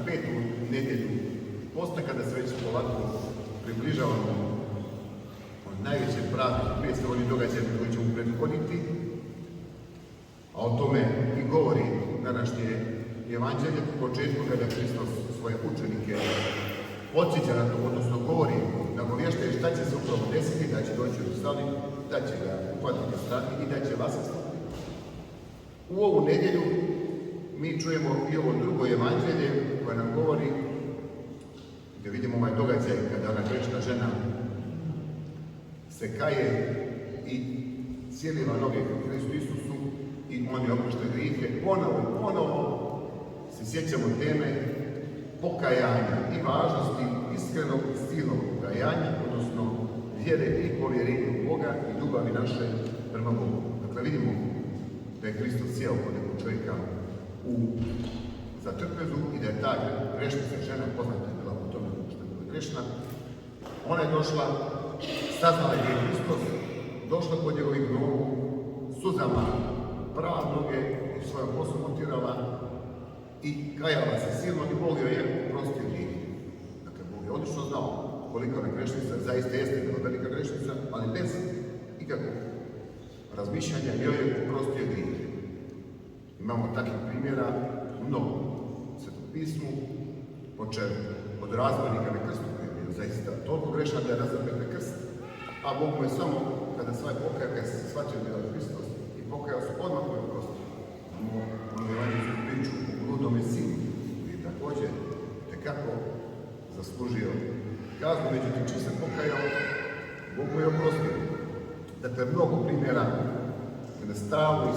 petu nedjelju posta, kada se već polako približavamo od najveće pravde, prije sve onih događaja koji ćemo prethoditi, a o tome i govori današnje evanđelje u početku kada Hristos svoje učenike podsjeća na to, odnosno govori, nagovještaje šta će se upravo desiti, da će doći u Jerusalim, da će ga uhvatiti strani i da će vaskrsti. U ovu nedjelju mi čujemo i ovo drugo evanđelje koje nam govori, gdje vidimo ovaj događaj kada ona grešna žena se kaje i cijeliva noge Hristu Isusu i oni oproštaju grijehe. Ponovo se sjećamo teme pokajanja i važnosti iskrenog i silnog pokajanja, odnosno vjere i povjerenja u Boga i ljubavi naše prema Bogu. Dakle, vidimo da je Hristos sjeo kod nekog čovjeka za trpezu i da je ta grešnica žena, poznata je bila po tome što je bila grešna, ona je došla, saznala je Hristos, došla kod njegovih nogu, suzama prava noge i svojom kosom otirala i kajala se silno i Bog joj je oprostio grijehe. Dakle, Bog je odlično znao kolika ona grešnica, zaista jeste bila velika grešnica, ali bez ikakvog razmišljanja joj je oprostio grijehe. Imamo takvih primjera mnogo u Svetom pismu, počeo od razbojnika na krstu koji je bio zaista toliko grešan da je razapet na krst, a Bog mu je samo kada svoj pokaja, kada se shvatio da je Hristos i pokajao se odmah mu je oprostio. Imamo onu evanđelsku priču o bludnome sinu koji je također tekako zaslužio kaznu, međutim čim se pokajao, Bog mu je oprostio. Dakle, mnogo primjera kada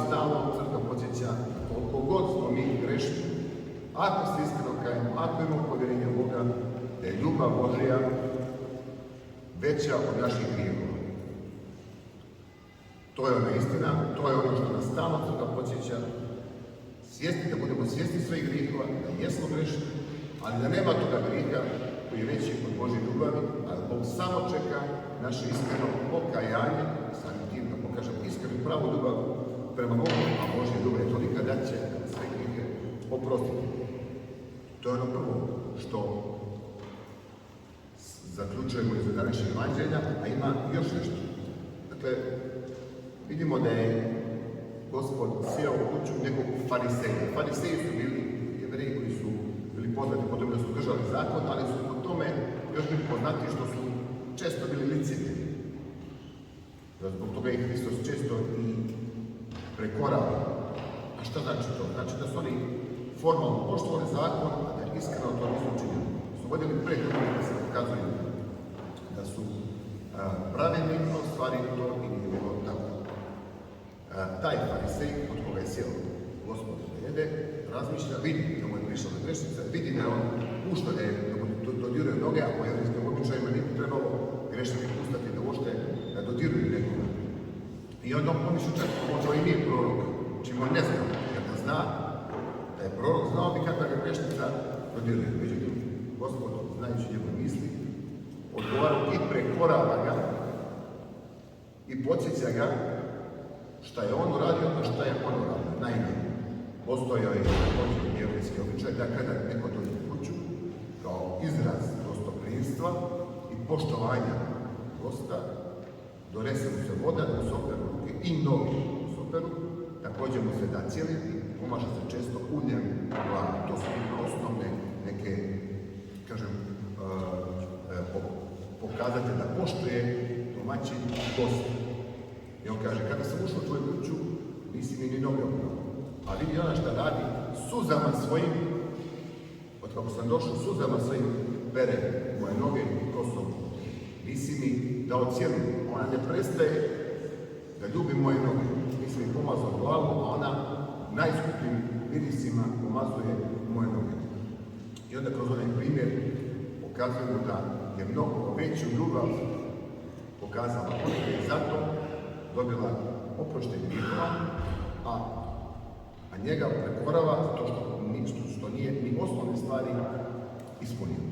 stalno crkva podsjeća koliko god smo mi grešni, ako se iskreno kajemo, ako imamo povjerenje u Boga, da je ljubav Božja veća od naših grijehova. To je ona istina, to je ono što nas stalno crkva podsjeća, da budemo svjesni svojih grijehova, da jesmo grešni, ali da nema toga grijeha koji je veći od Božje ljubavi, a Bog samo čeka naše iskreno pokajanje, samim tim da pokažemo iskrenu pravu ljubav prema Bogu, a Božja ljubav je tolika da će sve grijehe oprostiti. To je ono prvo što zaključujemo iz današnjeg evanđelja, a ima još nešto. Dakle, vidimo da je Gospod sjeo u kuću nekog fariseja. Fariseji su bili Jevreji koji su bili poznati po tome da su držali zakon, ali su po tome još bili poznati što su često bili licemjeri. Zbog toga ih Hristos često i prekorao. A šta znači to? Znači da su oni formalno poštovali zakon, a da iskreno to nisu učinili. Su vodili prethodno da se pokazuju da su pravedni, a u stvari to i nije bilo tako. Taj farisej, od koga je sjeo Gospod da jede, razmišlja, vidi da mu je prišla na grešnica, vidi da je on pušta da mu dodiruje noge, a po jevrijskim običajima nije trebalo grešnike pustati da uopšte dodiruje nekoga. I onda on pomišlja čak, možda i nije prorok, čim on ne zna, jer da zna da je prorok, znao bi kakva ga grešnica dodiruje. Međutim, Gospod, znajući njegove misli, odgovara i prekorava ga i podsjeća ga šta je on uradio, a šta je on uradio. Naime, postojao je također jevrijski običaj da kada neko dođe u kuću, kao izraz gostoprimstva i poštovanja gosta, donese mu se voda, da mu se operu ruke i noge mu se operu, također mu se da cijelit i pomaže se često uljem u glavu. To su osnovne neke, kažem, pokazatelj da poštuje domaćin gost. I on kaže, kada sam ušao u tvoju kuću, nisi mi ni noge oprao. A vidi ona šta radi, suzama svojim, od kako sam došao, suzama svojim pere moje noge i kosom. Nisi mi dao cijelu, ona ne prestaje da ljubi moje noge. Nisi mi pomazao glavu, a ona najskupljim mirisima pomazuje moje noge. I onda kroz onaj primjer pokazujemo da je mnogo veću ljubav pokazala. Ona je zato dobila oproštenje grijehova, a njega prekorava zato što nije ni osnovne stvari ispunio.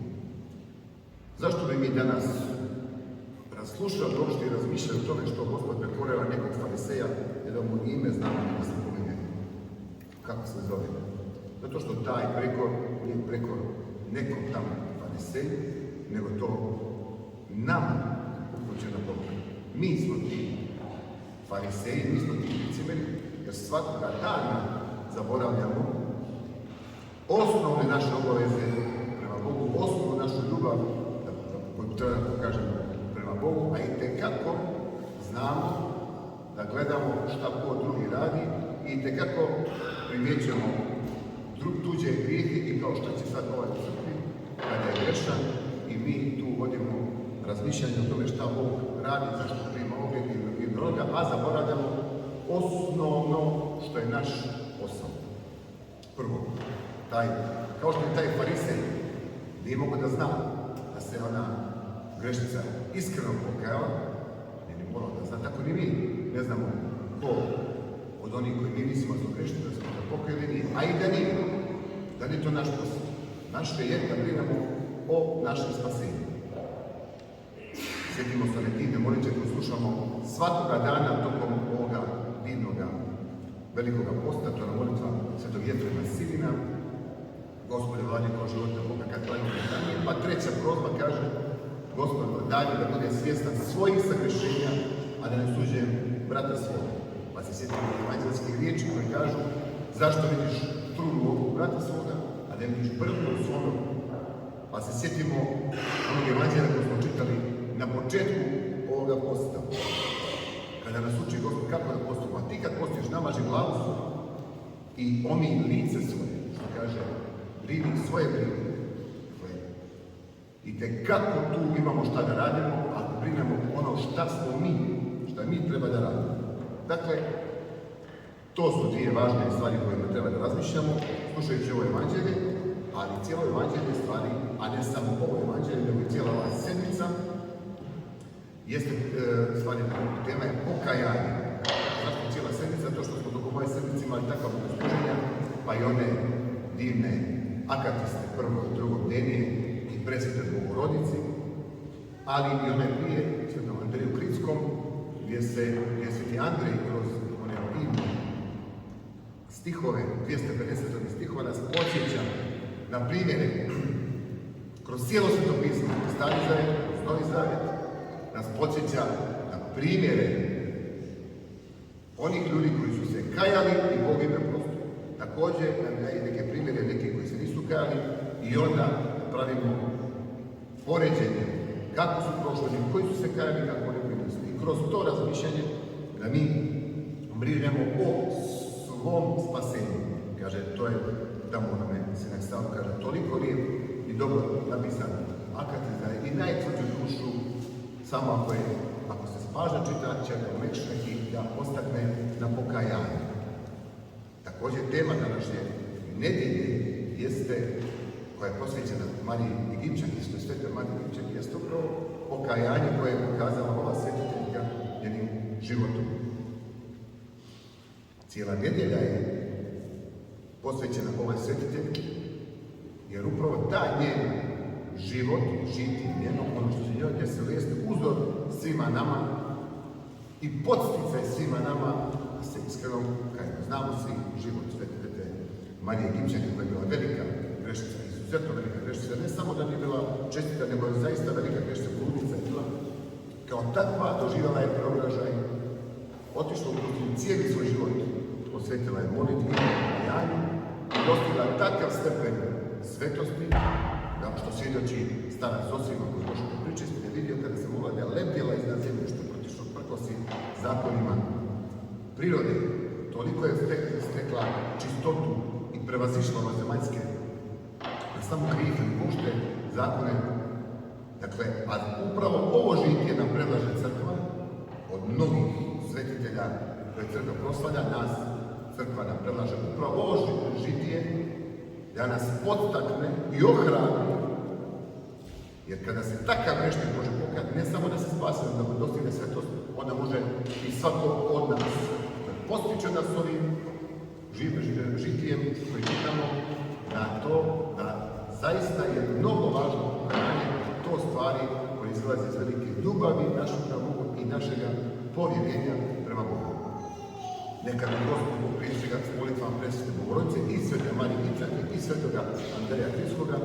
Zašto bi mi danas slušali uopšte i razmišljali o tome što Gospod prekorava nekog fariseja, jer da mu ime znamo da se pomene kako se zove? Zato što taj prekor nije prekor nekom tamo fariseju, nego to nama upućena poruka. Mi smo ti fariseji, mi smo ti licemeri, jer svakoga dana zaboravljamo osnovne naše obaveze prema Bogu, osnovnu našu ljubav koju treba da pokažemo prema Bogu, a itekako znamo da gledamo šta ko drugi radi i itekako primjećujemo tuđe grijehe i kao što će sad ovaj u crkvi, kada je grešan i mi tu vodimo razmišljanje o tome šta Bog radi, zašto prima ovdje i droga, a zaboravljamo osnovno što je naš posao. Prvo, kao što je taj farisej nije mogo da zna da se ona grešnica iskreno pokajala, nije morao da zna, tako ni mi ne znamo ko od onih koji mi mislimo da su grešni, da smo da pokajali nije. A i da nije, da nije to naš posao. Naš je da brinemo o našem spasenju. Sjetimo se letine molitve koju slušamo svakoga dana tokom ovoga divnoga velikoga posta, to je molitva Svetog Jefrema Sirina, Gospode vladiko života Boga kad planimo danije, pa treća prozba kaže Gospode daj da bude svjestan svojih sagrešenja, a da ne suđujem brata svoga. Pa se sjetimo evanđelskih riječi koje kažu zašto vidiš trunu u oku brata svoga, a da ne vidiš brvnu u svome. Pa se sjetimo onog evanđelja koji smo čitali na početku ovoga posta. Kada nas uči Gospod kako da postupamo, a ti kad postiš namaži glavu svoju i omij lice svoje, što kaže, brini svoje brine. I tekako tu imamo šta da radimo, ako brinemo ono šta smo mi, šta mi treba da radimo. Dakle, to su dvije važne stvari koje treba da razmišljamo, slušajući ovo evanđelje, ali cijelo evanđelje stvari, a ne samo ovo evanđelje, nego i cijela ova sedmica, jeste stvari tema je pokajanje. Zašto cijela sedmica? To što smo tokom moje sedmice imali takav služenja, pa i one divne akatiste prvog i drugog denije i presvete Bogorodici, ali i one prije Svetom Andreju Kritskom, gdje Sveti Andrej kroz one divne stihove, 250 stihova nas podsjeća na primjere kroz cijelo Sveto pismo, Stari Zavjet, kroz Novi Zavjet, nas podsjeća na primjere onih ljudi koji su se kajali i Bog im je prostio. Također nam daje neke primjere, neki koji se nisu kajali i onda pravimo poređenje kako su prošli, koji su se kajali, kako oni nisu. I kroz to razmišljanje da mi brinemo o svom spasenju. Kaže, to je tamo onome Sinak Stavu, kaže, toliko lijep i dobro napisan akatizam i najtvrđu dušu, samo ako se spaža čita, će da omekša i da ostakne na pokajanje. Također tema današnje nedjelje jeste, koja je posvećena Mariji Egipćanki, što je Svete Mariji Egipćanki, jeste upravo pokajanje koje je pokazala ova svetiteljka njenim životom. Cijela nedjelja je posvećena ovoj svetiteljki, jer upravo taj njen život, žiti njeno, ono što se njoj desilo, jeste uzor svima nama i podsticaj svima nama da se iskreno kajemo. Znamo svi život Svete Marije Egipćanke koja je bila velika grešnica, izuzetno velika grešnica, ne samo da bi bila čestita, nego je zaista velika grešnica, bludnica je bila. Kao takva doživjela je preobražaj, otišla u pustinu, cijeli svoj život posvetila je molitvi i pokajanju i dostigla takav stepen svetosti, da što svjedoči starac Zosima koji je došao do pričesti, je vidio kada se mogla da je lebdjela iznad zemlje što je protišlo prkosi zakonima prirode. Toliko je stekla čistotu i prevazišla zemaljske na samo grijehe i pušte zakone. Dakle, a upravo ovo žitije nam predlaže crkva od mnogih svetitelja koje crkva proslavlja, nas crkva nam predlaže upravo ovo žitije da nas podstakne i ohrani. Jer kada se takav grešnik može pokajati, ne samo da se spase, da dostigne svetost, onda može i svako od nas postiče nas ovim žitijem koji čitamo na to da zaista je mnogo važno pokajanje, to stvari koje izlaze iz velike ljubavi našega Boga i našega povjerenja prema Bogu. Neka mi Gospod prije s molitvama presvete Bogorodice i Svete Marije Egipćanke i Svetoga Andreja Kritskoga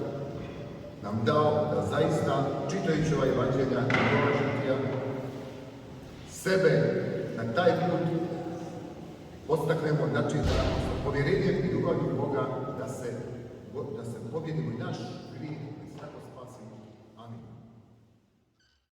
nam dao da zaista, čitajući ova evanđelja i ova žrtva, sebe na taj put podstaknemo, znači da sa povjerenjem i ljubavlju Boga da se pobjedimo i naš grijeh